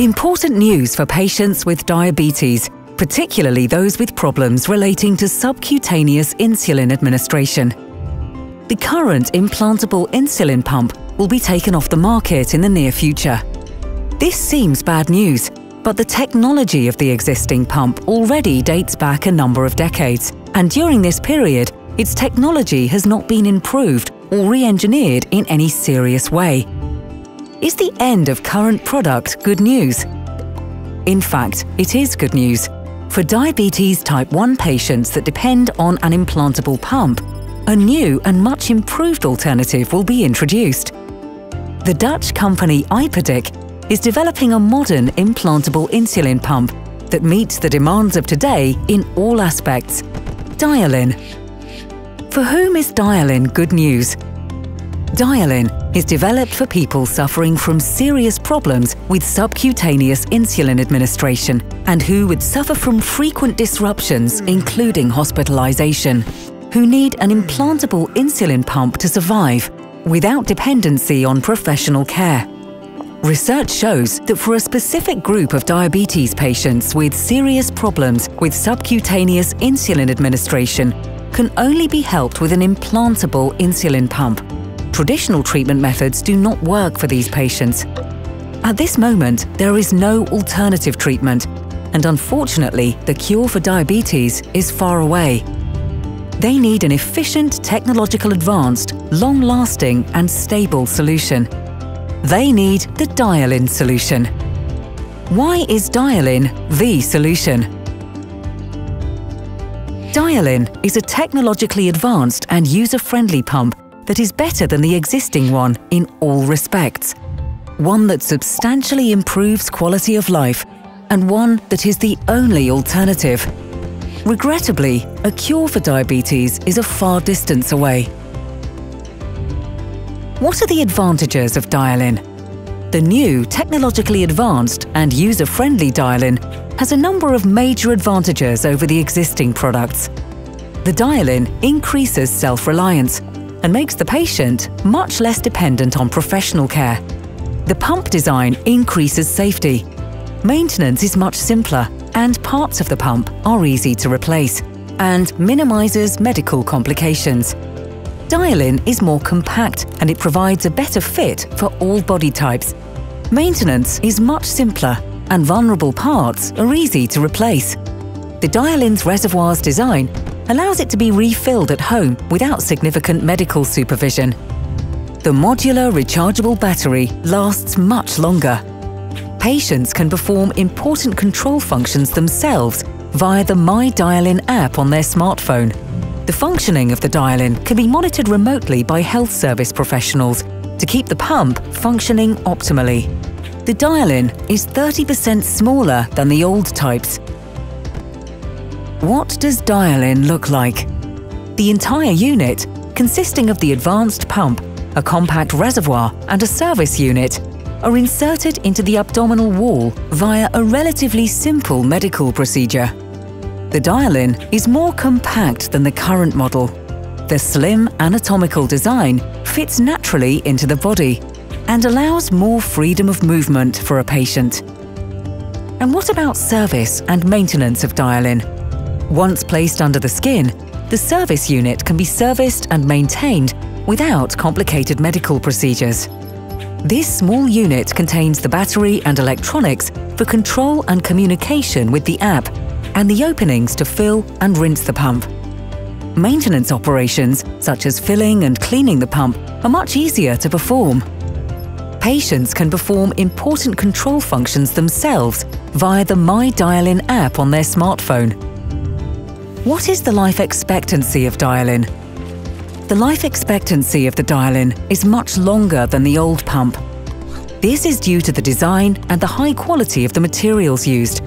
Important news for patients with diabetes, particularly those with problems relating to subcutaneous insulin administration. The current implantable insulin pump will be taken off the market in the near future. This seems bad news, but the technology of the existing pump already dates back a number of decades, and during this period, its technology has not been improved or re-engineered in any serious way. Is the end of current product good news? In fact, it is good news. For diabetes type 1 patients that depend on an implantable pump, a new and much improved alternative will be introduced. The Dutch company IPaDiC is developing a modern implantable insulin pump that meets the demands of today in all aspects. DiaLin. For whom is DiaLin good news? DiaLin is developed for people suffering from serious problems with subcutaneous insulin administration and who would suffer from frequent disruptions, including hospitalization, who need an implantable insulin pump to survive without dependency on professional care. Research shows that for a specific group of diabetes patients with serious problems with subcutaneous insulin administration can only be helped with an implantable insulin pump. Traditional treatment methods do not work for these patients. At this moment, there is no alternative treatment, and unfortunately, the cure for diabetes is far away. They need an efficient, technological advanced, long-lasting and stable solution. They need the DiaLin solution. Why is DiaLin the solution? DiaLin is a technologically advanced and user-friendly pump that is better than the existing one in all respects. One that substantially improves quality of life, and one that is the only alternative. Regrettably, a cure for diabetes is a far distance away. What are the advantages of DiaLin? The new, technologically advanced and user-friendly DiaLin has a number of major advantages over the existing products. The DiaLin increases self-reliance and makes the patient much less dependent on professional care. The pump design increases safety. Maintenance is much simpler, and parts of the pump are easy to replace, and minimizes medical complications. DiaLin is more compact and it provides a better fit for all body types. Maintenance is much simpler and vulnerable parts are easy to replace. The DiaLin's reservoir's design allows it to be refilled at home without significant medical supervision. The modular rechargeable battery lasts much longer. Patients can perform important control functions themselves via the My DiaLin app on their smartphone. The functioning of the DiaLin can be monitored remotely by health service professionals to keep the pump functioning optimally. The DiaLin is 30% smaller than the old types. What does DiaLin look like? The entire unit, consisting of the advanced pump, a compact reservoir and a service unit, are inserted into the abdominal wall via a relatively simple medical procedure. The DiaLin is more compact than the current model. The slim anatomical design fits naturally into the body and allows more freedom of movement for a patient. And what about service and maintenance of DiaLin? Once placed under the skin, the service unit can be serviced and maintained without complicated medical procedures. This small unit contains the battery and electronics for control and communication with the app, and the openings to fill and rinse the pump. Maintenance operations, such as filling and cleaning the pump, are much easier to perform. Patients can perform important control functions themselves via the My DiaLin app on their smartphone. What is the life expectancy of DiaLin? The life expectancy of the DiaLin is much longer than the old pump. This is due to the design and the high quality of the materials used,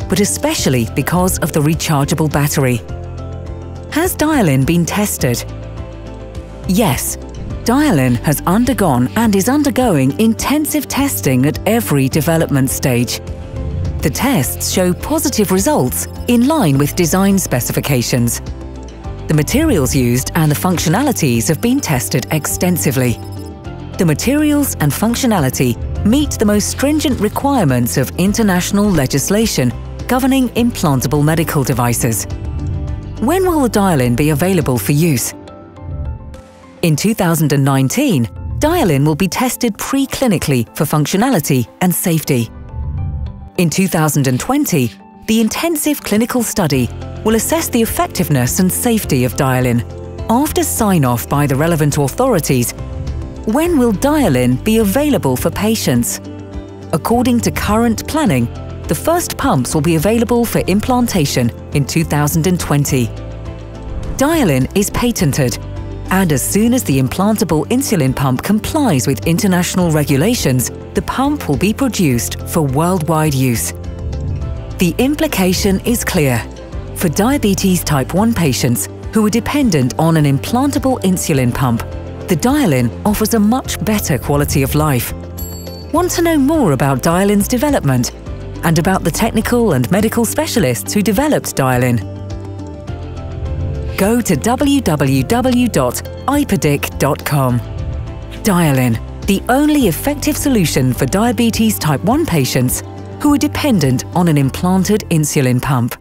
but especially because of the rechargeable battery. Has DiaLin been tested? Yes, DiaLin has undergone and is undergoing intensive testing at every development stage. The tests show positive results in line with design specifications. The materials used and the functionalities have been tested extensively. The materials and functionality meet the most stringent requirements of international legislation governing implantable medical devices. When will the DiaLin be available for use? In 2019, DiaLin will be tested pre-clinically for functionality and safety. In 2020, the intensive clinical study will assess the effectiveness and safety of DiaLin. After sign-off by the relevant authorities, when will DiaLin be available for patients? According to current planning, the first pumps will be available for implantation in 2020. DiaLin is patented, and as soon as the implantable insulin pump complies with international regulations, the pump will be produced for worldwide use. The implication is clear. For diabetes type 1 patients who are dependent on an implantable insulin pump, the DiaLin offers a much better quality of life. Want to know more about DiaLin's development and about the technical and medical specialists who developed DiaLin? Go to www.IPaDiC.com. DiaLin, the only effective solution for diabetes type 1 patients who are dependent on an implanted insulin pump.